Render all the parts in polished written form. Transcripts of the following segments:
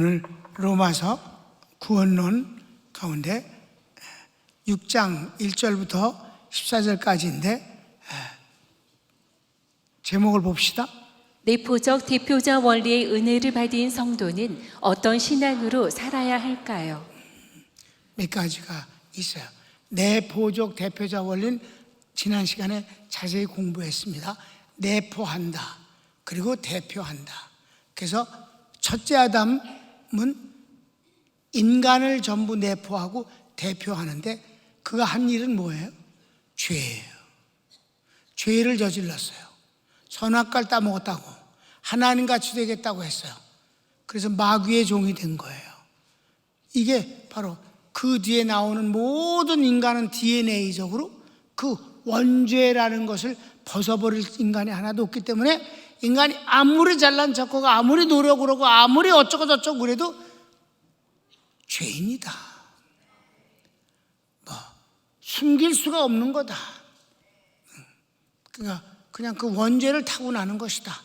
오늘 로마서 구원론 가운데 6장 1절부터 14절까지인데 제목을 봅시다. 내포적 대표자 원리의 은혜를 받은 성도는 어떤 신앙으로 살아야 할까요? 몇 가지가 있어요. 내포적 대표자 원리는 지난 시간에 자세히 공부했습니다. 내포한다, 그리고 대표한다. 그래서 첫째 아담은 인간을 전부 내포하고 대표하는데 그가 한 일은 뭐예요? 죄예요. 죄를 저질렀어요. 선악과를 따먹었다고, 하나님같이 되겠다고 했어요. 그래서 마귀의 종이 된 거예요. 이게 바로 그 뒤에 나오는 모든 인간은 DNA적으로 그 원죄라는 것을 벗어버릴 인간이 하나도 없기 때문에 인간이 아무리 잘난 척하고 아무리 노력을 하고 아무리 어쩌고 저쩌고 그래도 죄인이다. 숨길 수가 없는 거다. 그러니까 그냥 그 원죄를 타고나는 것이다.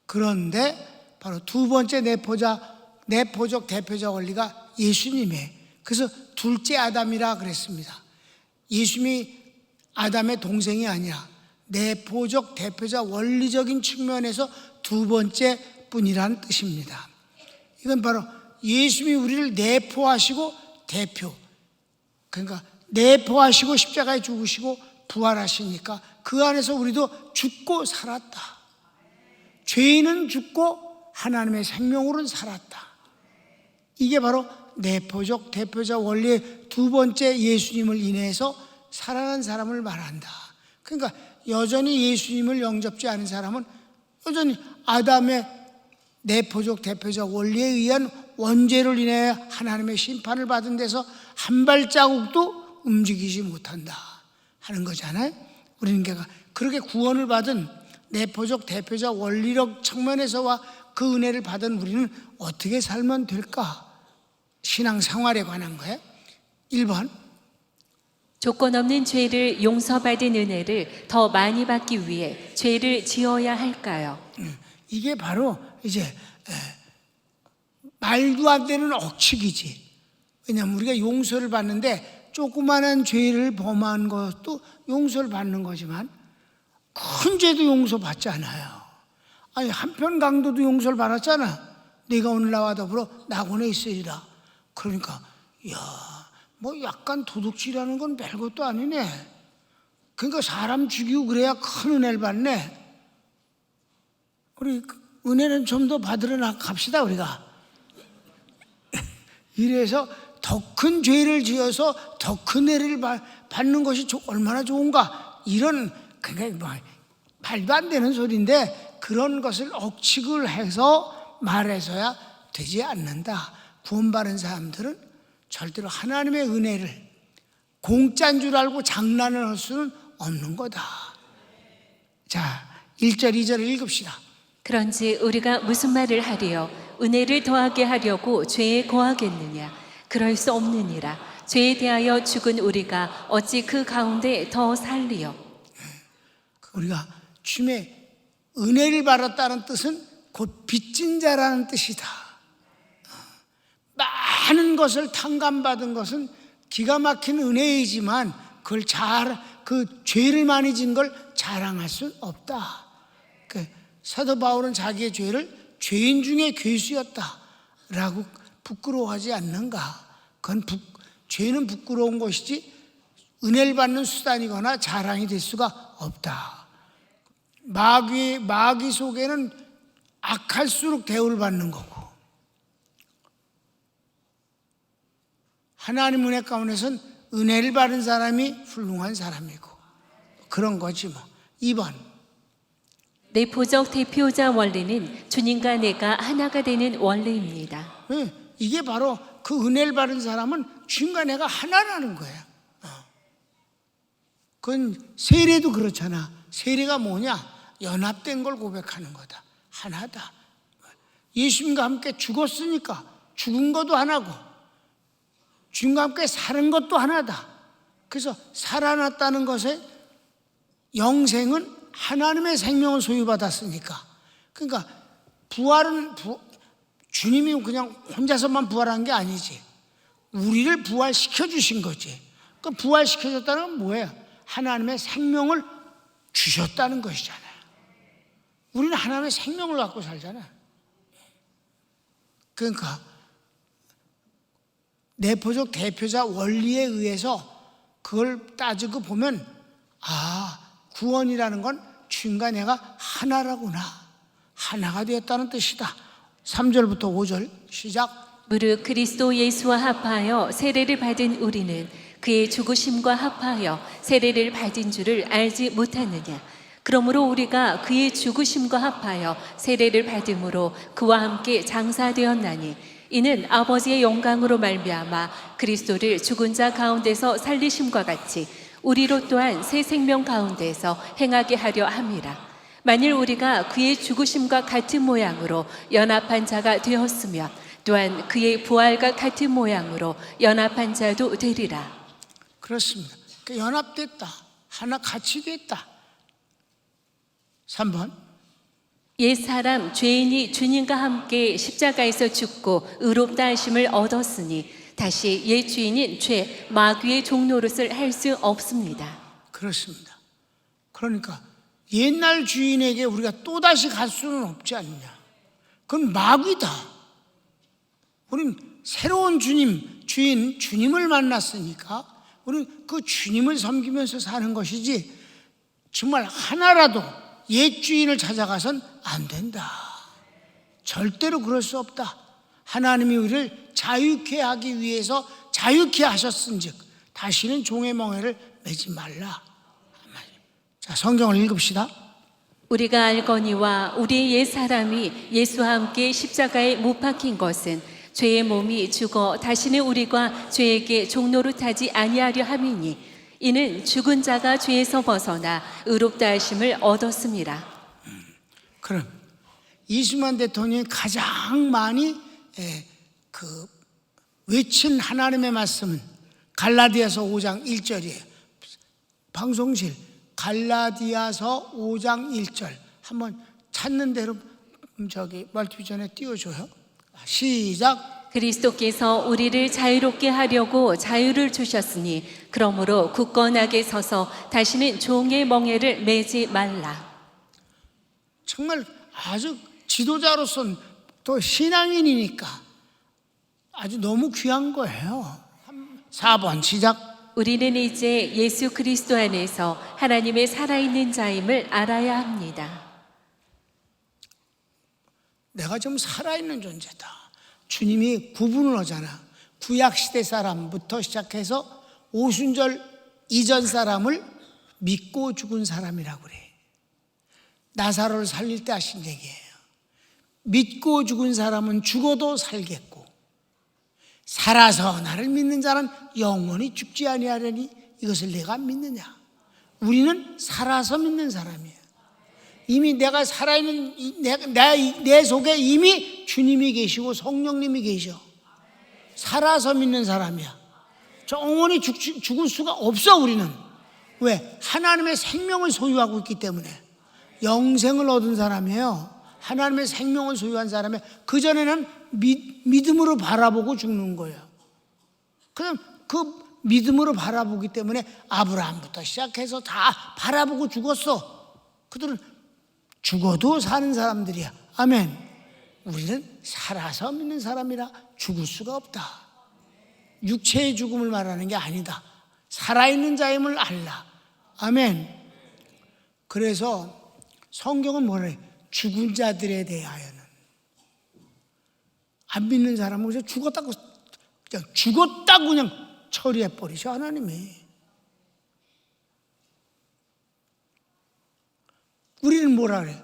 그런데 바로 두 번째 내포적 대표자 원리가 예수님이에요. 그래서 둘째 아담이라 그랬습니다. 예수님이 아담의 동생이 아니라 내포적 대표자 원리적인 측면에서 두 번째 분이라는 뜻입니다. 이건 바로 예수님이 우리를 내포하시고 대표, 그러니까 내포하시고 십자가에 죽으시고 부활하시니까 그 안에서 우리도 죽고 살았다. 죄인은 죽고 하나님의 생명으로는 살았다. 이게 바로 내포적 대표자 원리의 두 번째 예수님을 인해서 살아난 사람을 말한다. 그러니까 여전히 예수님을 영접지 않은 사람은 여전히 아담의 내포적 대표자 원리에 의한 원죄를 인해 하나님의 심판을 받은 데서 한 발자국도 움직이지 못한다 하는 거잖아요. 우리는 그렇게 구원을 받은 내포적 대표자 원리적 측면에서와 그 은혜를 받은 우리는 어떻게 살면 될까? 신앙생활에 관한 거예요. 1번, 조건 없는 죄를 용서받은 은혜를 더 많이 받기 위해 죄를 지어야 할까요? 이게 바로 이제 말도 안 되는 억측이지. 왜냐하면 우리가 용서를 받는데 조그마한 죄를 범한 것도 용서를 받는 거지만 큰 죄도 용서받지 않아요. 아니 한편 강도도 용서를 받았잖아. 네가 오늘 나와 더불어 낙원에 있으리라. 그러니까 뭐 약간 도둑질하는 건 별것도 아니네. 그러니까 사람 죽이고 그래야 큰 은혜를 받네. 우리 은혜는 좀 더 받으러 갑시다 우리가. 이래서 더 큰 죄를 지어서 더 큰 은혜를 받는 것이 얼마나 좋은가. 이런 그러니까 말도 안 되는 소리인데 그런 것을 억측을 해서 말해서야 되지 않는다. 구원받은 사람들은 절대로 하나님의 은혜를 공짜인 줄 알고 장난을 할 수는 없는 거다. 자, 1절 2절을 읽읍시다. 그런지 우리가 무슨 말을 하리요? 은혜를 더하게 하려고 죄에 거하겠느냐? 그럴 수 없느니라. 죄에 대하여 죽은 우리가 어찌 그 가운데 더 살리요? 우리가 주님의 은혜를 받았다는 뜻은 곧 빚진 자라는 뜻이다. 많은 것을 탕감받은 것은 기가 막힌 은혜이지만 그걸 그 죄를 많이 진 걸 자랑할 수는 없다. 사도 바울은 자기의 죄를 죄인 중에 괴수였다라고 부끄러워하지 않는가? 죄는 부끄러운 것이지 은혜를 받는 수단이거나 자랑이 될 수가 없다. 마귀 속에는 악할수록 대우를 받는 거고 하나님 은혜 가운데서는 은혜를 받은 사람이 훌륭한 사람이고 그런 거지 뭐. 2번, 내포적 대표자 원리는 주님과 내가 하나가 되는 원리입니다. 이게 바로 그 은혜를 받은 사람은 주님과 내가 하나라는 거야. 그건 세례도 그렇잖아. 세례가 뭐냐? 연합된 걸 고백하는 거다. 하나다. 예수님과 함께 죽었으니까 죽은 것도 하나고 주님과 함께 사는 것도 하나다. 그래서 살아났다는 것에 영생은 하나님의 생명을 소유받았으니까. 그러니까 부활은 주님이 그냥 혼자서만 부활한 게 아니지. 우리를 부활시켜 주신 거지. 그 부활시켜 줬다는 건 뭐예요? 하나님의 생명을 주셨다는 것이잖아요. 우리는 하나님의 생명을 갖고 살잖아요. 그러니까 내포적 대표자 원리에 의해서 그걸 따지고 보면 구원이라는 건 주님과 내가 하나라구나. 하나가 되었다는 뜻이다. 3절부터 5절 시작. 무릇 그리스도 예수와 합하여 세례를 받은 우리는 그의 죽으심과 합하여 세례를 받은 줄을 알지 못하느냐. 그러므로 우리가 그의 죽으심과 합하여 세례를 받음으로 그와 함께 장사되었나니 이는 아버지의 영광으로 말미암아 그리스도를 죽은 자 가운데서 살리심과 같이 우리로 또한 새 생명 가운데서 행하게 하려 함이라. 만일 우리가 그의 죽으심과 같은 모양으로 연합한 자가 되었으면 또한 그의 부활과 같은 모양으로 연합한 자도 되리라. 그렇습니다. 연합됐다. 하나 같이 됐다. 3번. 옛 사람 죄인이 주님과 함께 십자가에서 죽고 의롭다 하심을 얻었으니 다시 옛 주인인 죄 마귀의 종노릇을 할 수 없습니다. 그렇습니다. 그러니까 옛날 주인에게 우리가 또다시 갈 수는 없지 않느냐. 그건 마귀다. 우린 새로운 주인, 주님을 만났으니까 우리는 그 주님을 섬기면서 사는 것이지 정말 하나라도 옛 주인을 찾아가선 안 된다. 절대로 그럴 수 없다. 하나님이 우리를 자유케 하기 위해서 자유케 하셨은즉 다시는 종의 멍에를 매지 말라. 자, 성경을 읽읍시다. 우리가 알거니와 우리의 옛 사람이 예수와 함께 십자가에 못 박힌 것은 죄의 몸이 죽어 다시는 우리가 죄에게 종노릇하지 아니하려 함이니 이는 죽은 자가 죄에서 벗어나 의롭다 하심을 얻었습니다. 그럼 이수만 대통령이 가장 많이 외친 하나님의 말씀은 갈라디아서 5장 1절이에요. 방송실 갈라디아서 5장 1절 한번 찾는 대로 멀티비전에 띄워줘요. 시작. 그리스도께서 우리를 자유롭게 하려고 자유를 주셨으니 그러므로 굳건하게 서서 다시는 종의 멍에를 매지 말라. 정말 아주 지도자로서는 또 신앙인이니까 아주 너무 귀한 거예요. 4번 시작. 우리는 이제 예수 그리스도 안에서 하나님의 살아있는 자임을 알아야 합니다. 내가 좀 살아있는 존재다. 주님이 구분을 하잖아. 구약시대 사람부터 시작해서 오순절 이전 사람을 믿고 죽은 사람이라고 그래. 나사로를 살릴 때 하신 얘기예요. 믿고 죽은 사람은 죽어도 살겠고 살아서 나를 믿는 자는 영원히 죽지 아니하려니 이것을 내가 믿느냐. 우리는 살아서 믿는 사람이에요. 이미 내가 살아있는 내 속에 이미 주님이 계시고 성령님이 계셔. 살아서 믿는 사람이야. 영원히 죽을 수가 없어. 우리는 왜? 하나님의 생명을 소유하고 있기 때문에. 영생을 얻은 사람이에요. 하나님의 생명을 소유한 사람이에요. 그전에는 믿음으로 바라보고 죽는 거예요. 그냥 그 믿음으로 바라보기 때문에 아브라함부터 시작해서 다 바라보고 죽었어. 그들은 죽어도 사는 사람들이야. 아멘. 우리는 살아서 믿는 사람이라 죽을 수가 없다. 육체의 죽음을 말하는 게 아니다. 살아있는 자임을 알라. 아멘. 그래서 성경은 뭐래? 죽은 자들에 대하여는. 안 믿는 사람은 그냥 죽었다고 그냥 처리해버리죠, 하나님이. 우리는 뭐라 그래?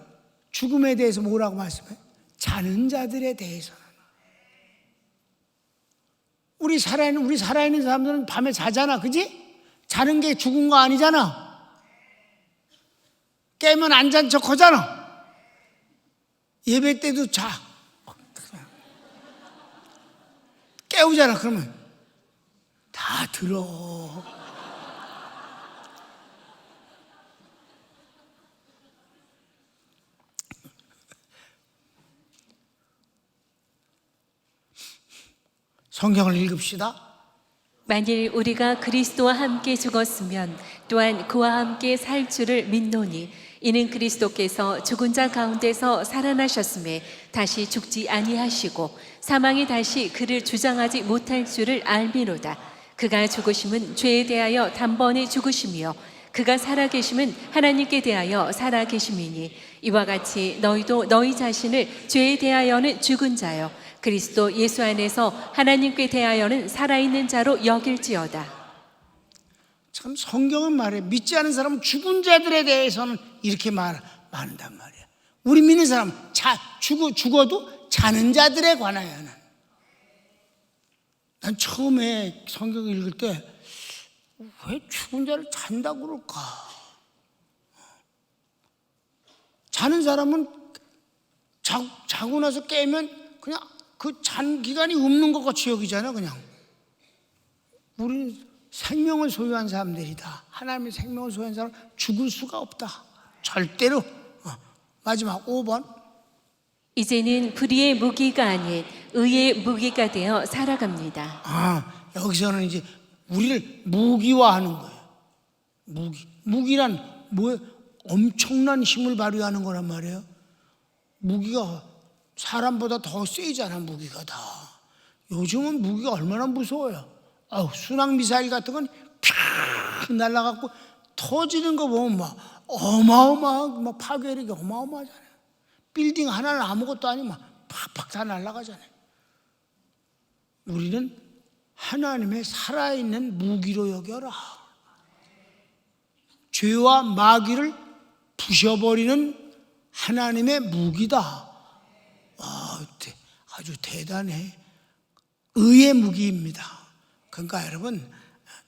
죽음에 대해서 뭐라고 말씀해? 자는 자들에 대해서는. 우리 살아있는 사람들은 밤에 자잖아, 그지? 자는 게 죽은 거 아니잖아. 깨면 안 잔 척 하잖아. 예배 때도 자. 깨우잖아. 그러면 다 들어. 성경을 읽읍시다. 만일 우리가 그리스도와 함께 죽었으면 또한 그와 함께 살 줄을 믿노니 이는 그리스도께서 죽은 자 가운데서 살아나셨음에 다시 죽지 아니하시고 사망이 다시 그를 주장하지 못할 줄을 알미로다. 그가 죽으심은 죄에 대하여 단번에 죽으심이요 그가 살아계심은 하나님께 대하여 살아계심이니 이와 같이 너희도 너희 자신을 죄에 대하여는 죽은 자요 그리스도 예수 안에서 하나님께 대하여는 살아있는 자로 여길지어다. 참 성경은 말해 믿지 않은 사람은 죽은 자들에 대해서는 이렇게 말한단 말이야. 우리 믿는 사람은 죽어도 자는 자들에 관하여는. 난 처음에 성경 읽을 때 왜 죽은 자를 잔다고 그럴까? 자는 사람은 자고 나서 깨면 그냥 그 잔 기간이 없는 것 같이 여기잖아. 그냥 우리는 생명을 소유한 사람들이다. 하나님의 생명을 소유한 사람은 죽을 수가 없다. 절대로. 마지막 5번. 이제는 불의의 무기가 아닌 의의 무기가 되어 살아갑니다. 여기서는 이제 우리를 무기화하는 거예요. 무기란 뭐예요? 엄청난 힘을 발휘하는 거란 말이에요. 무기가 사람보다 더 세잖아. 무기가 다. 요즘은 무기가 얼마나 무서워요. 순항 미사일 같은 건 팍 날아가고 터지는 거 보면 막 어마어마하고 막 파괴력이 어마어마하잖아요. 빌딩 하나는 아무것도 아니고 막 팍팍 다 날아가잖아요. 우리는 하나님의 살아있는 무기로 여겨라. 죄와 마귀를 부셔버리는 하나님의 무기다. 아주 대단해. 의의 무기입니다. 그러니까 여러분,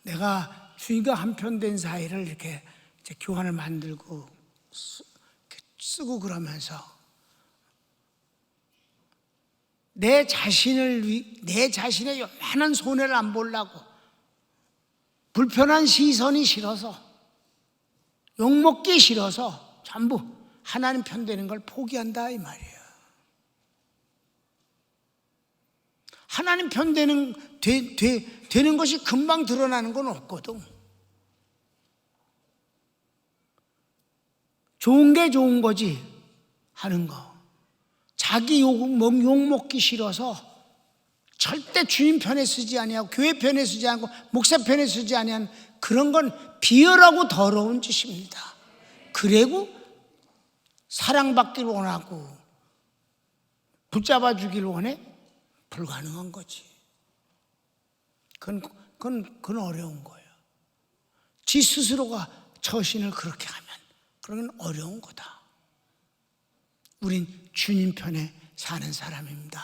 내가 주님과 한편된 사이를 이렇게 교환을 만들고 쓰고 그러면서 내 자신의 요만한 손해를 안 보려고 불편한 시선이 싫어서 욕먹기 싫어서 전부 하나님 편되는 걸 포기한다 이 말이에요. 하나님 편되는 되는 것이 금방 드러나는 건 없거든. 좋은 게 좋은 거지 하는 거. 자기 욕먹기 싫어서 절대 주님 편에 서지 아니하고 교회 편에 서지 않고 목사 편에 서지 아니하는 그런 건 비열하고 더러운 짓입니다. 그리고 사랑받기를 원하고 붙잡아 주기를 원해? 불가능한 거지. 그건 어려운 거예요. 지 스스로가 처신을 그렇게 하면 그러면 어려운 거다. 우린 주님 편에 사는 사람입니다.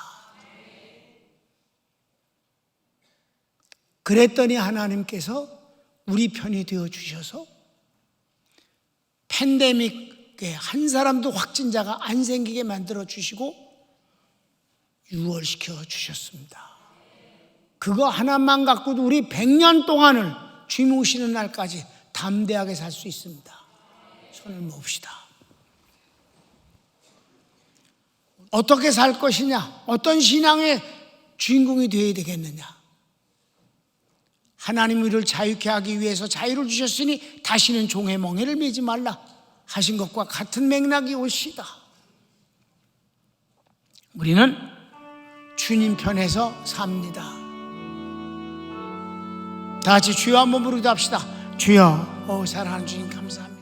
그랬더니 하나님께서 우리 편이 되어 주셔서 팬데믹에 한 사람도 확진자가 안 생기게 만들어 주시고 유월시켜 주셨습니다. 그거 하나만 갖고도 우리 100년 동안을 주님 오시는 날까지 담대하게 살 수 있습니다. 손을 모읍시다. 어떻게 살 것이냐? 어떤 신앙의 주인공이 되어야 되겠느냐? 하나님 우리를 자유케 하기 위해서 자유를 주셨으니 다시는 종의 멍에를 매지 말라 하신 것과 같은 맥락이 옳시다. 우리는 주님 편에서 삽니다. 다 같이 주여 한번 부르기도 합시다. 주여, 사랑하는 주님 감사합니다.